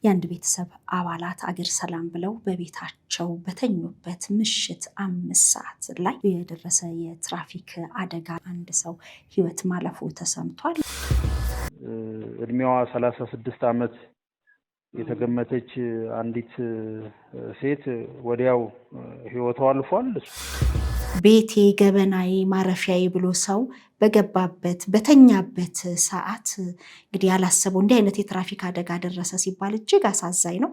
የአንድ ቤተሰብ አባላት አገር ሰላም ብለው በቤታቸው በተኙበት ምሽት 5 ሰዓት ላይ የደረሰ የትራፊክ አደጋ አንድ ሰው ሕይወት ማለፉ ተሰምቷል። እድሜዋ 36 ዓመት የተገመተች አንዲት ሴት ወዲያው ሕይወቷ አልፏል። ቤቴ ገበናዬ ማረፊያዬ ብሎ ሰው በገባበት በተኛበት ሰዓት እንግዲህ ያላሰበው እንዲህ አይነት የትራፊክ አደጋ ደረሰ ሲባል እጅግ አሳዛኝ ነው።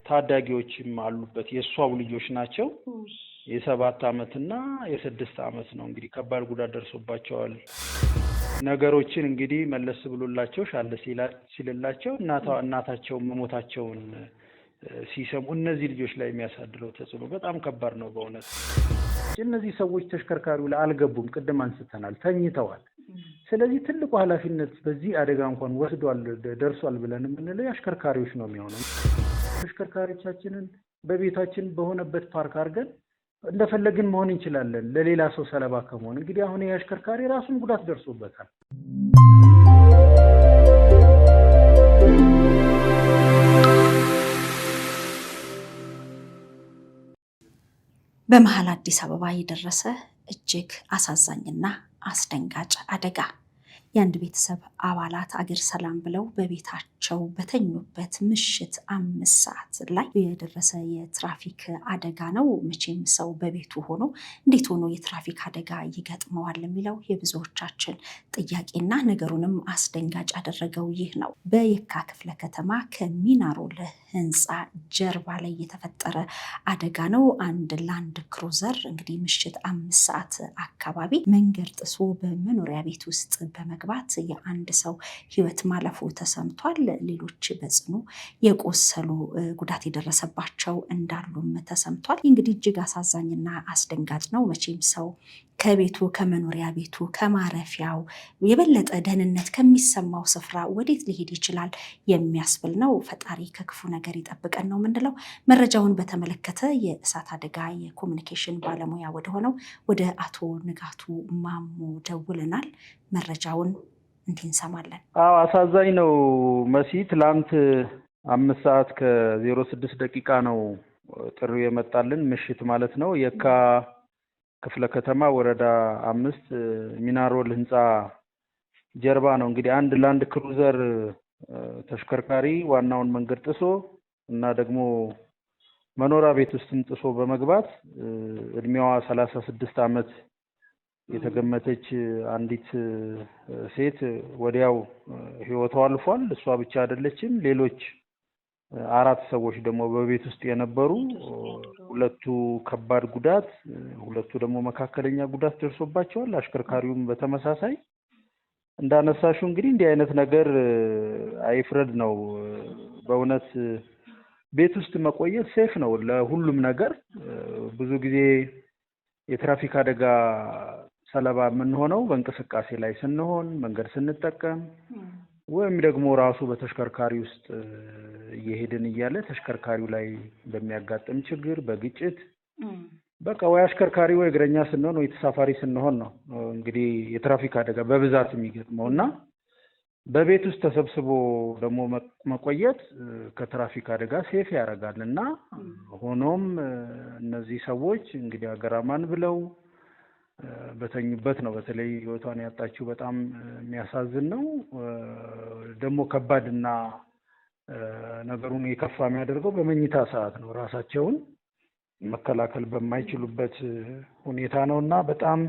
ታዳጊዎችም አሉበት፣ የሷው ልጆች ናቸው። የ7 ዓመትና የ6 ዓመት ነው። እንግዲህ ከባድ ጉዳት ደርሶባቸዋል። ነገሮችን እንግዲህ መለስ ብሎላቸው ሻለ ሲልላቸው እናታቸው መሞታቸውን ሲሰሙ እነዚህ ልጆች ላይ የሚያሳድረው ተጽዕኖ በጣም ከባድ ነው በእውነት። እነዚህ ሰዎች ተሽከርካሪው ላይ አልገቡም፣ ቅድም አንስተናል፣ ተኝተዋል። ስለዚህ ትልቁ ኃላፊነት በዚህ አደጋ እንኳን ወስዷል ደርሷል ብለን የምንለው አሽከርካሪዎች ነው የሚሆነው። ተሽከርካሪዎቻችንን በቤታችን በሆነበት ፓርክ አድርገን እንደፈለግን መሆን እንችላለን፣ ለሌላ ሰው ሰለባ ከመሆን። እንግዲህ አሁን የአሽከርካሪ ራሱን ጉዳት ደርሶበታል። በመሃል አዲስ አበባ የደረሰ እጅግ አሳዛኝና አስደንጋጭ አደጋ የአንድ ቤተሰብ አባላት አገር ሰላም ብለው በቤታቸው በተኙበት ምሽት 5 ሰዓት ላይ የደረሰ የትራፊክ አደጋ ነው። መቼም ሰው በቤቱ ሆኖ እንዴት ሆኖ የትራፊክ አደጋ ይገጥመዋል የሚለው የብዙዎቻችን ጥያቄና ነገሩንም አስደንጋጭ ያደረገው ይህ ነው። በየካ ክፍለ ከተማ ከሚናሮል ህንፃ ጀርባ ላይ የተፈጠረ አደጋ ነው። አንድ ላንድ ክሩዘር እንግዲህ ምሽት 5 ሰዓት አካባቢ መንገድ ጥሶ በመኖሪያ ቤት ውስጥ በመግባት የአንድ ሰው ሕይወት ማለፉ ተሰምቷል። ሌሎች በጽኑ የቆሰሉ ጉዳት የደረሰባቸው እንዳሉም ተሰምቷል። እንግዲህ እጅግ አሳዛኝና አስደንጋጭ ነው። መቼም ሰው ከቤቱ ከመኖሪያ ቤቱ ከማረፊያው የበለጠ ደህንነት ከሚሰማው ስፍራ ወዴት ሊሄድ ይችላል የሚያስብል ነው። ፈጣሪ ከክፉ ነገር ይጠብቀን ነው የምንለው። መረጃውን በተመለከተ የእሳት አደጋ የኮሚኒኬሽን ባለሙያ ወደሆነው ወደ አቶ ንጋቱ ማሞ ደውለናል። መረጃውን እንዲህ እንሰማለን። አሳዛኝ ነው መሲ። ትላንት 5 ሰዓት ከ06 ደቂቃ ነው ጥሪው የመጣልን፣ ምሽት ማለት ነው። የካ ክፍለ ከተማ ወረዳ 5 ሚናሮል ህንፃ ጀርባ ነው። እንግዲህ አንድ ላንድ ክሩዘር ተሽከርካሪ ዋናውን መንገድ ጥሶ እና ደግሞ መኖሪያ ቤት ውስጥም ጥሶ በመግባት እድሜዋ 36 ዓመት የተገመተች አንዲት ሴት ወዲያው ሕይወቷ አልፏል። እሷ ብቻ አይደለችም፣ ሌሎች 4 ሰዎች ደግሞ በቤት ውስጥ የነበሩ፣ 2 ከባድ ጉዳት፣ 2 ደግሞ መካከለኛ ጉዳት ደርሶባቸዋል። አሽከርካሪውም በተመሳሳይ እንዳነሳሽው እንግዲህ እንዲህ አይነት ነገር አይፍረድ ነው በእውነት። ቤት ውስጥ መቆየት ሴፍ ነው ለሁሉም ነገር። ብዙ ጊዜ የትራፊክ አደጋ ሰለባ የምንሆነው በእንቅስቃሴ ላይ ስንሆን፣ መንገድ ስንጠቀም፣ ወይም ደግሞ ራሱ በተሽከርካሪ ውስጥ እየሄድን እያለ ተሽከርካሪው ላይ በሚያጋጥም ችግር፣ በግጭት በቃ ወይ አሽከርካሪ ወይ እግረኛ ስንሆን ወይ ተሳፋሪ ስንሆን ነው እንግዲህ የትራፊክ አደጋ በብዛት የሚገጥመው እና በቤት ውስጥ ተሰብስቦ ደግሞ መቆየት ከትራፊክ አደጋ ሴፍ ያደርጋል እና ሆኖም እነዚህ ሰዎች እንግዲህ ሀገር አማን ብለው በተኙበት ነው በተለይ ሕይወቷን ያጣችው። በጣም የሚያሳዝን ነው። ደግሞ ከባድና ነገሩን የከፋ የሚያደርገው በመኝታ ሰዓት ነው። ራሳቸውን መከላከል በማይችሉበት ሁኔታ ነው እና በጣም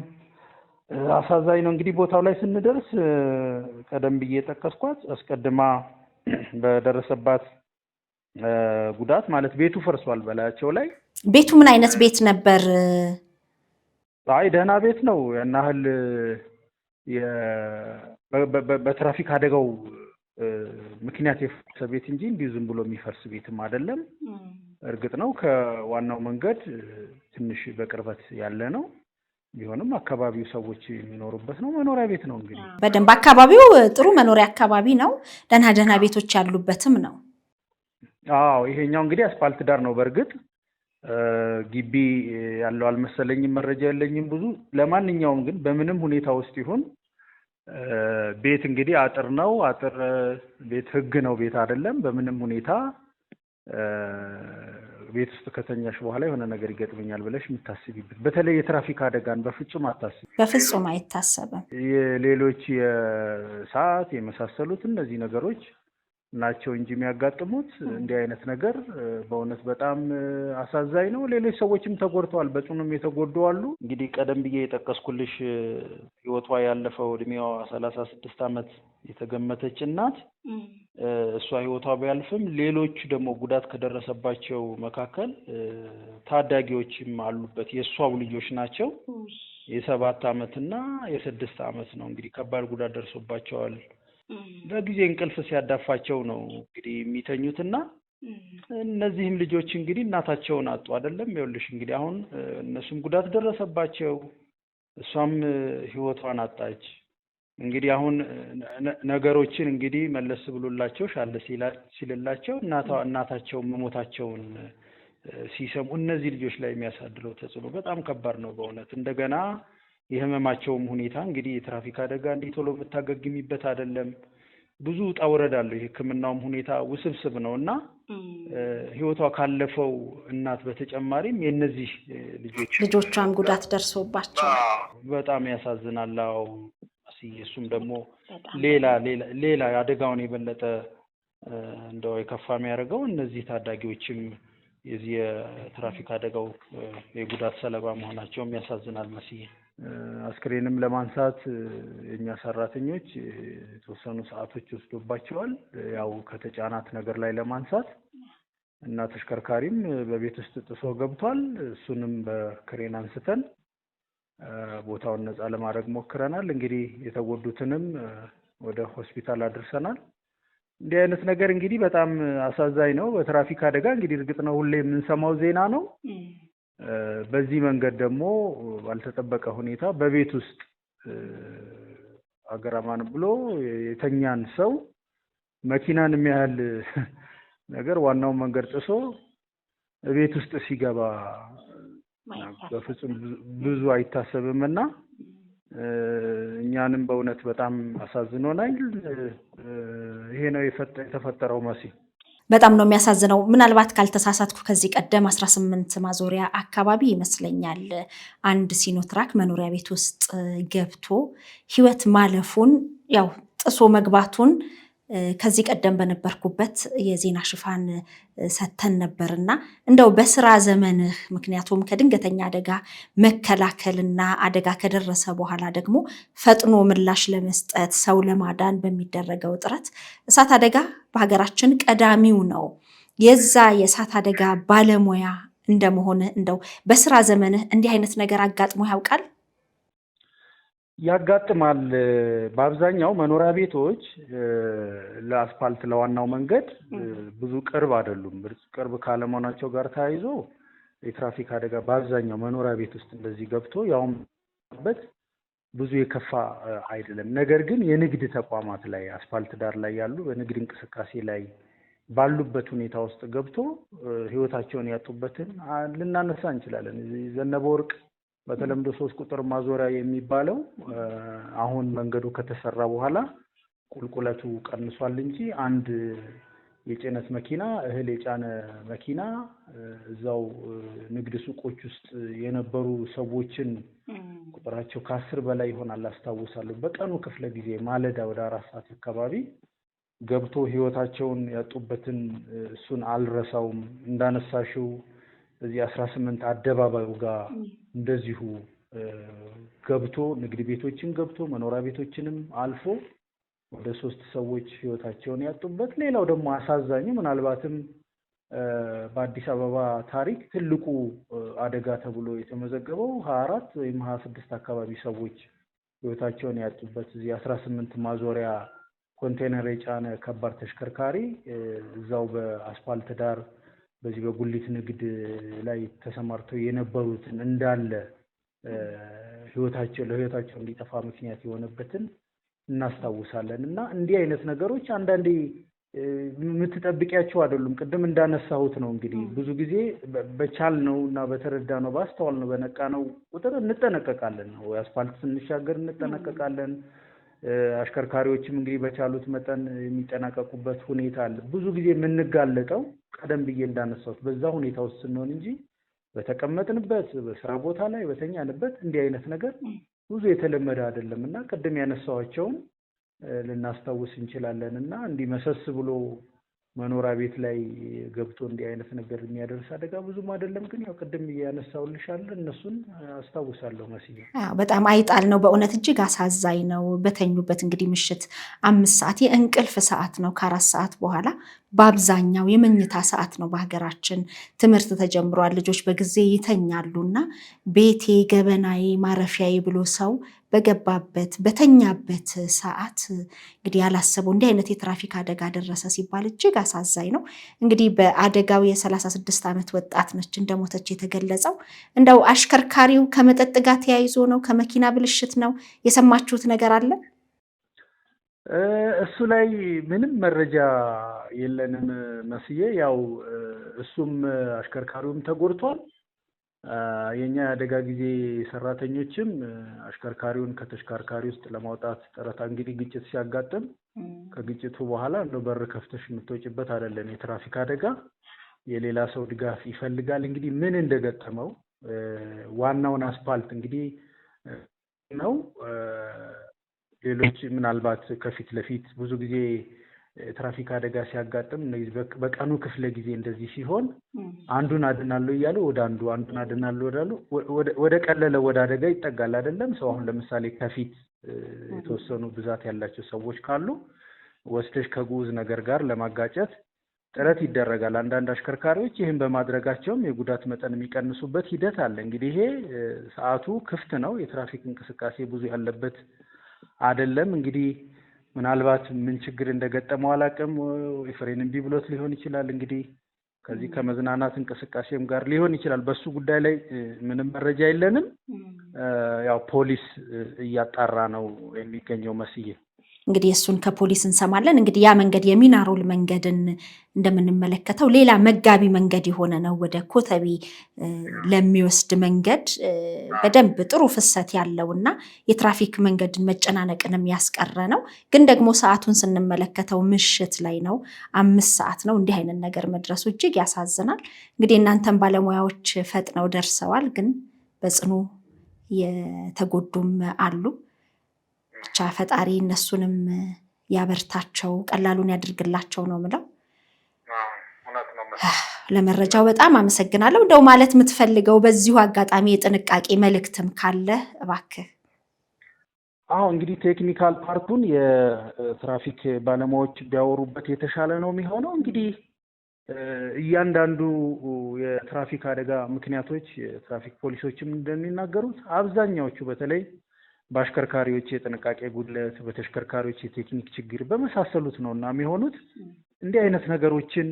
አሳዛኝ ነው። እንግዲህ ቦታው ላይ ስንደርስ ቀደም ብዬ ጠቀስኳት አስቀድማ በደረሰባት ጉዳት ማለት ቤቱ ፈርሷል በላያቸው ላይ። ቤቱ ምን አይነት ቤት ነበር? አይ ደህና ቤት ነው። ያን ያህል በትራፊክ አደጋው ምክንያት የፈረሰ ቤት እንጂ እንዲሁ ዝም ብሎ የሚፈርስ ቤትም አይደለም። እርግጥ ነው ከዋናው መንገድ ትንሽ በቅርበት ያለ ነው። ቢሆንም አካባቢው ሰዎች የሚኖሩበት ነው። መኖሪያ ቤት ነው። እንግዲህ በደንብ አካባቢው ጥሩ መኖሪያ አካባቢ ነው። ደህና ቤቶች ያሉበትም ነው። አዎ ይሄኛው እንግዲህ አስፓልት ዳር ነው። በእርግጥ ግቢ ያለው አልመሰለኝም፣ መረጃ የለኝም ብዙ። ለማንኛውም ግን በምንም ሁኔታ ውስጥ ይሁን ቤት እንግዲህ አጥር ነው። አጥር ቤት ህግ ነው፣ ቤት አይደለም። በምንም ሁኔታ ቤት ውስጥ ከተኛሽ በኋላ የሆነ ነገር ይገጥመኛል ብለሽ የምታስቢበት፣ በተለይ የትራፊክ አደጋን በፍጹም አታስቢ። በፍጹም አይታሰብም። የሌሎች የሰዓት የመሳሰሉት እነዚህ ነገሮች ናቸው እንጂ የሚያጋጥሙት እንዲህ አይነት ነገር በእውነት በጣም አሳዛኝ ነው። ሌሎች ሰዎችም ተጎድተዋል፣ በጽኑም የተጎዱ አሉ። እንግዲህ ቀደም ብዬ የጠቀስኩልሽ ህይወቷ ያለፈው እድሜዋ 36 ዓመት የተገመተች እናት እሷ ህይወቷ ቢያልፍም ሌሎች ደግሞ ጉዳት ከደረሰባቸው መካከል ታዳጊዎችም አሉበት። የእሷው ልጆች ናቸው። የ7 ዓመትና የ6 ዓመት ነው እንግዲህ ከባድ ጉዳት ደርሶባቸዋል። በጊዜ እንቅልፍ ሲያዳፋቸው ነው እንግዲህ የሚተኙትና እነዚህም ልጆች እንግዲህ እናታቸውን አጡ አይደለም። ይኸውልሽ እንግዲህ አሁን እነሱም ጉዳት ደረሰባቸው፣ እሷም ህይወቷን አጣች። እንግዲህ አሁን ነገሮችን እንግዲህ መለስ ብሎላቸው ሻለ ሲልላቸው እናታቸው መሞታቸውን ሲሰሙ እነዚህ ልጆች ላይ የሚያሳድረው ተጽዕኖ በጣም ከባድ ነው በእውነት። እንደገና የህመማቸውም ሁኔታ እንግዲህ የትራፊክ አደጋ እንዲህ ቶሎ የምታገግሚበት አይደለም። ብዙ ውጣ ውረድ አለው። የህክምናውም ሁኔታ ውስብስብ ነው እና ህይወቷ ካለፈው እናት በተጨማሪም የእነዚህ ልጆቿም ጉዳት ደርሶባቸው በጣም ያሳዝናል። አዎ እሱም ደግሞ ሌላ አደጋውን የበለጠ እንደው የከፋ የሚያደርገው እነዚህ ታዳጊዎችም የዚህ የትራፊክ አደጋው የጉዳት ሰለባ መሆናቸውም ያሳዝናል። መስዬ አስክሬንም ለማንሳት የኛ ሰራተኞች የተወሰኑ ሰዓቶች ወስዶባቸዋል። ያው ከተጫናት ነገር ላይ ለማንሳት እና ተሽከርካሪም በቤት ውስጥ ጥሶ ገብቷል። እሱንም በክሬን አንስተን ቦታውን ነፃ ለማድረግ ሞክረናል። እንግዲህ የተጎዱትንም ወደ ሆስፒታል አድርሰናል። እንዲህ አይነት ነገር እንግዲህ በጣም አሳዛኝ ነው። በትራፊክ አደጋ እንግዲህ እርግጥ ነው ሁሌ የምንሰማው ዜና ነው። በዚህ መንገድ ደግሞ ባልተጠበቀ ሁኔታ በቤት ውስጥ አገራማን ብሎ የተኛን ሰው መኪናን የሚያህል ነገር ዋናው መንገድ ጥሶ ቤት ውስጥ ሲገባ በፍጹም ብዙ አይታሰብምና እኛንም በእውነት በጣም አሳዝኖናል። ይሄ ነው የተፈጠረው መሲ። በጣም ነው የሚያሳዝነው። ምናልባት ካልተሳሳትኩ ከዚህ ቀደም 18 ማዞሪያ አካባቢ ይመስለኛል አንድ ሲኖትራክ መኖሪያ ቤት ውስጥ ገብቶ ህይወት ማለፉን ያው ጥሶ መግባቱን ከዚህ ቀደም በነበርኩበት የዜና ሽፋን ሰተን ነበርና እንደው በስራ ዘመንህ ምክንያቱም ከድንገተኛ አደጋ መከላከልና አደጋ ከደረሰ በኋላ ደግሞ ፈጥኖ ምላሽ ለመስጠት ሰው ለማዳን በሚደረገው ጥረት እሳት አደጋ በሀገራችን ቀዳሚው ነው። የዛ የእሳት አደጋ ባለሙያ እንደመሆንህ እንደው በስራ ዘመንህ እንዲህ አይነት ነገር አጋጥሞ ያውቃል? ያጋጥማል። በአብዛኛው መኖሪያ ቤቶች ለአስፋልት ለዋናው መንገድ ብዙ ቅርብ አይደሉም። ቅርብ ካለመሆናቸው ጋር ተያይዞ የትራፊክ አደጋ በአብዛኛው መኖሪያ ቤት ውስጥ እንደዚህ ገብቶ ያውምበት ብዙ የከፋ አይደለም። ነገር ግን የንግድ ተቋማት ላይ አስፋልት ዳር ላይ ያሉ በንግድ እንቅስቃሴ ላይ ባሉበት ሁኔታ ውስጥ ገብቶ ህይወታቸውን ያጡበትን ልናነሳ እንችላለን። ዘነበ ወርቅ በተለምዶ 3 ቁጥር ማዞሪያ የሚባለው አሁን መንገዱ ከተሰራ በኋላ ቁልቁለቱ ቀንሷል እንጂ አንድ የጭነት መኪና እህል የጫነ መኪና እዛው ንግድ ሱቆች ውስጥ የነበሩ ሰዎችን ቁጥራቸው ከ10 በላይ ይሆናል አስታውሳለሁ። በቀኑ ክፍለ ጊዜ ማለዳ ወደ 4 ሰዓት አካባቢ ገብቶ ህይወታቸውን ያጡበትን እሱን አልረሳውም። እንዳነሳሽው እዚህ 18 አደባባዩ ጋር እንደዚሁ ገብቶ ንግድ ቤቶችን ገብቶ መኖሪያ ቤቶችንም አልፎ ወደ 3 ሰዎች ህይወታቸውን ያጡበት። ሌላው ደግሞ አሳዛኙ ምናልባትም በአዲስ አበባ ታሪክ ትልቁ አደጋ ተብሎ የተመዘገበው 24 ወይም 26 አካባቢ ሰዎች ህይወታቸውን ያጡበት እዚህ 18 ማዞሪያ ኮንቴነር የጫነ ከባድ ተሽከርካሪ እዛው በአስፋልት ዳር በዚህ በጉሊት ንግድ ላይ ተሰማርተው የነበሩትን እንዳለ ለህይወታቸው እንዲጠፋ ምክንያት የሆነበትን እናስታውሳለን። እና እንዲህ አይነት ነገሮች አንዳንዴ የምትጠብቂያቸው አይደሉም። ቅድም እንዳነሳሁት ነው እንግዲህ ብዙ ጊዜ በቻልነው እና በተረዳነው ባስተዋልነው በነቃነው ቁጥር እንጠነቀቃለን ነው። አስፋልት ስንሻገር እንጠነቀቃለን። አሽከርካሪዎችም እንግዲህ በቻሉት መጠን የሚጠናቀቁበት ሁኔታ አለ። ብዙ ጊዜ የምንጋለጠው ቀደም ብዬ እንዳነሳሁት በዛ ሁኔታ ውስጥ ስንሆን እንጂ በተቀመጥንበት በስራ ቦታ ላይ በተኛንበት እንዲህ አይነት ነገር ብዙ የተለመደ አይደለም እና ቅድም ያነሳኋቸውን ልናስታውስ እንችላለን እና እንዲህ መሰስ ብሎ መኖሪያ ቤት ላይ ገብቶ እንዲህ አይነት ነገር የሚያደርስ አደጋ ብዙም አይደለም። ግን ያው ቅድም ያነሳውልሻል እነሱን አስታውሳለሁ። መስዬ በጣም አይጣል ነው በእውነት እጅግ አሳዛኝ ነው። በተኙበት እንግዲህ ምሽት 5 ሰዓት የእንቅልፍ ሰዓት ነው። ከ4 ሰዓት በኋላ በአብዛኛው የመኝታ ሰዓት ነው። በሀገራችን ትምህርት ተጀምሯል፣ ልጆች በጊዜ ይተኛሉ እና ቤቴ ገበናዬ ማረፊያዬ ብሎ ሰው በገባበት በተኛበት ሰዓት እንግዲህ ያላሰበው እንዲህ አይነት የትራፊክ አደጋ ደረሰ ሲባል እጅግ አሳዛኝ ነው። እንግዲህ በአደጋው የ36 ዓመት ወጣት ነች እንደሞተች የተገለጸው። እንደው አሽከርካሪው ከመጠጥ ጋር ተያይዞ ነው? ከመኪና ብልሽት ነው? የሰማችሁት ነገር አለ? እሱ ላይ ምንም መረጃ የለንም መስዬ። ያው እሱም አሽከርካሪውም ተጎድቷል። የኛ የአደጋ ጊዜ ሰራተኞችም አሽከርካሪውን ከተሽከርካሪ ውስጥ ለማውጣት ጥረት እንግዲህ ግጭት ሲያጋጥም ከግጭቱ በኋላ እንደው በር ከፍተሽ የምትወጪበት አይደለም። የትራፊክ አደጋ የሌላ ሰው ድጋፍ ይፈልጋል። እንግዲህ ምን እንደገጠመው ዋናውን አስፓልት እንግዲህ ነው። ሌሎች ምናልባት ከፊት ለፊት ብዙ ጊዜ ትራፊክ አደጋ ሲያጋጥም በቀኑ ክፍለ ጊዜ እንደዚህ ሲሆን አንዱን አድናለሁ እያሉ አንዱን አድናለሁ ወደ ቀለለ ወደ አደጋ ይጠጋል አይደለም ሰው። አሁን ለምሳሌ ከፊት የተወሰኑ ብዛት ያላቸው ሰዎች ካሉ ወስደሽ ከጉዝ ነገር ጋር ለማጋጨት ጥረት ይደረጋል። አንዳንድ አሽከርካሪዎች ይህን በማድረጋቸውም የጉዳት መጠን የሚቀንሱበት ሂደት አለ። እንግዲህ ይሄ ሰዓቱ ክፍት ነው፣ የትራፊክ እንቅስቃሴ ብዙ ያለበት አይደለም። እንግዲህ ምናልባት ምን ችግር እንደገጠመው አላውቅም። ፍሬን እምቢ ብሎት ሊሆን ይችላል። እንግዲህ ከዚህ ከመዝናናት እንቅስቃሴም ጋር ሊሆን ይችላል። በሱ ጉዳይ ላይ ምንም መረጃ የለንም። ያው ፖሊስ እያጣራ ነው የሚገኘው መስዬ። እንግዲህ እሱን ከፖሊስ እንሰማለን። እንግዲህ ያ መንገድ የሚናሮል መንገድን እንደምንመለከተው ሌላ መጋቢ መንገድ የሆነ ነው። ወደ ኮተቤ ለሚወስድ መንገድ በደንብ ጥሩ ፍሰት ያለውና የትራፊክ መንገድን መጨናነቅንም ያስቀረ ነው። ግን ደግሞ ሰዓቱን ስንመለከተው ምሽት ላይ ነው፣ 5 ሰዓት ነው። እንዲህ አይነት ነገር መድረሱ እጅግ ያሳዝናል። እንግዲህ እናንተን ባለሙያዎች ፈጥነው ደርሰዋል፣ ግን በጽኑ የተጎዱም አሉ። ብቻ ፈጣሪ እነሱንም ያበርታቸው፣ ቀላሉን ያድርግላቸው ነው ምለው። ለመረጃው በጣም አመሰግናለሁ። እንደው ማለት የምትፈልገው በዚሁ አጋጣሚ የጥንቃቄ መልእክትም ካለ እባክህ። እንግዲህ ቴክኒካል ፓርቱን የትራፊክ ባለሙያዎች ቢያወሩበት የተሻለ ነው የሚሆነው። እንግዲህ እያንዳንዱ የትራፊክ አደጋ ምክንያቶች የትራፊክ ፖሊሶችም እንደሚናገሩት አብዛኛዎቹ በተለይ በአሽከርካሪዎች የጥንቃቄ ጉድለት፣ በተሽከርካሪዎች የቴክኒክ ችግር በመሳሰሉት ነው እና የሚሆኑት። እንዲህ አይነት ነገሮችን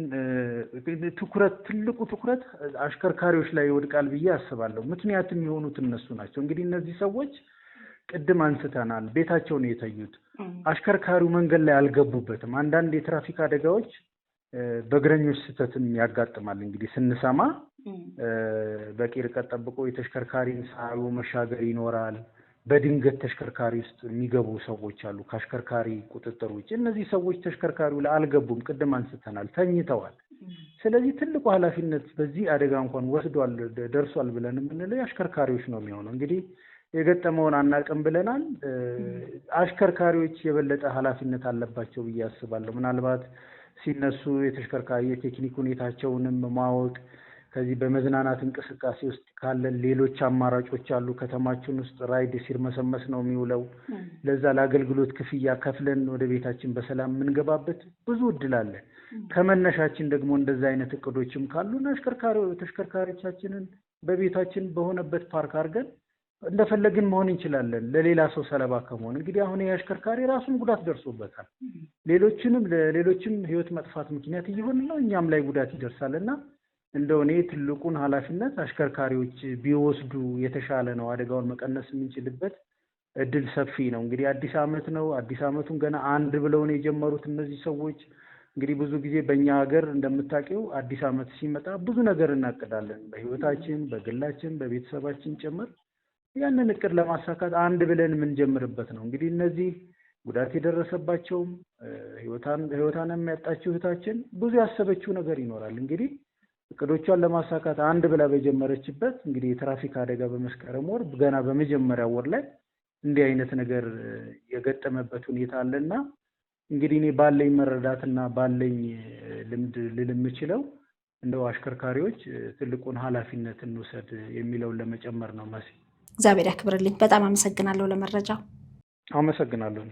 ትልቁ ትኩረት አሽከርካሪዎች ላይ ይወድቃል ብዬ አስባለሁ። ምክንያቱም የሚሆኑት እነሱ ናቸው። እንግዲህ እነዚህ ሰዎች ቅድም አንስተናል፣ ቤታቸውን የተዩት አሽከርካሪው መንገድ ላይ አልገቡበትም። አንዳንድ የትራፊክ አደጋዎች በእግረኞች ስህተትም ያጋጥማል። እንግዲህ ስንሰማ በቂ ርቀት ጠብቆ የተሽከርካሪን ሳያዩ መሻገር ይኖራል። በድንገት ተሽከርካሪ ውስጥ የሚገቡ ሰዎች አሉ ከአሽከርካሪ ቁጥጥር ውጭ። እነዚህ ሰዎች ተሽከርካሪው ላይ አልገቡም፣ ቅድም አንስተናል፣ ተኝተዋል። ስለዚህ ትልቁ ኃላፊነት በዚህ አደጋ እንኳን ወስዷል ደርሷል ብለን የምንለው አሽከርካሪዎች ነው የሚሆነው። እንግዲህ የገጠመውን አናውቅም ብለናል። አሽከርካሪዎች የበለጠ ኃላፊነት አለባቸው ብዬ አስባለሁ። ምናልባት ሲነሱ የተሽከርካሪ የቴክኒክ ሁኔታቸውንም ማወቅ፣ ከዚህ በመዝናናት እንቅስቃሴ ውስጥ ካለን ሌሎች አማራጮች አሉ። ከተማችን ውስጥ ራይድ ሲርመሰመስ ነው የሚውለው። ለዛ ለአገልግሎት ክፍያ ከፍለን ወደ ቤታችን በሰላም የምንገባበት ብዙ እድል አለ። ከመነሻችን ደግሞ እንደዛ አይነት እቅዶችም ካሉን ተሽከርካሪዎቻችንን በቤታችን በሆነበት ፓርክ አድርገን እንደፈለግን መሆን እንችላለን፣ ለሌላ ሰው ሰለባ ከመሆን። እንግዲህ አሁን የአሽከርካሪ ራሱን ጉዳት ደርሶበታል፣ ለሌሎችም ህይወት መጥፋት ምክንያት እየሆነ ነው፣ እኛም ላይ ጉዳት ይደርሳልና እንደው እኔ ትልቁን ኃላፊነት አሽከርካሪዎች ቢወስዱ የተሻለ ነው። አደጋውን መቀነስ የምንችልበት እድል ሰፊ ነው። እንግዲህ አዲስ ዓመት ነው። አዲስ ዓመቱን ገና አንድ ብለው ነው የጀመሩት እነዚህ ሰዎች። እንግዲህ ብዙ ጊዜ በእኛ ሀገር እንደምታውቂው አዲስ ዓመት ሲመጣ ብዙ ነገር እናቅዳለን፣ በህይወታችን፣ በግላችን፣ በቤተሰባችን ጭምር። ያንን እቅድ ለማሳካት አንድ ብለን የምንጀምርበት ነው። እንግዲህ እነዚህ ጉዳት የደረሰባቸውም ህይወታን የሚያጣችው እህታችን ብዙ ያሰበችው ነገር ይኖራል። እንግዲህ እቅዶቿን ለማሳካት አንድ ብላ በጀመረችበት እንግዲህ የትራፊክ አደጋ በመስከረም ወር ገና በመጀመሪያው ወር ላይ እንዲህ አይነት ነገር የገጠመበት ሁኔታ አለና እንግዲህ እኔ ባለኝ መረዳትና ባለኝ ልምድ ልልምችለው እንደው አሽከርካሪዎች ትልቁን ኃላፊነት እንውሰድ የሚለውን ለመጨመር ነው። መሲ እግዚአብሔር ያክብርልኝ። በጣም አመሰግናለሁ ለመረጃው። አመሰግናለሁ።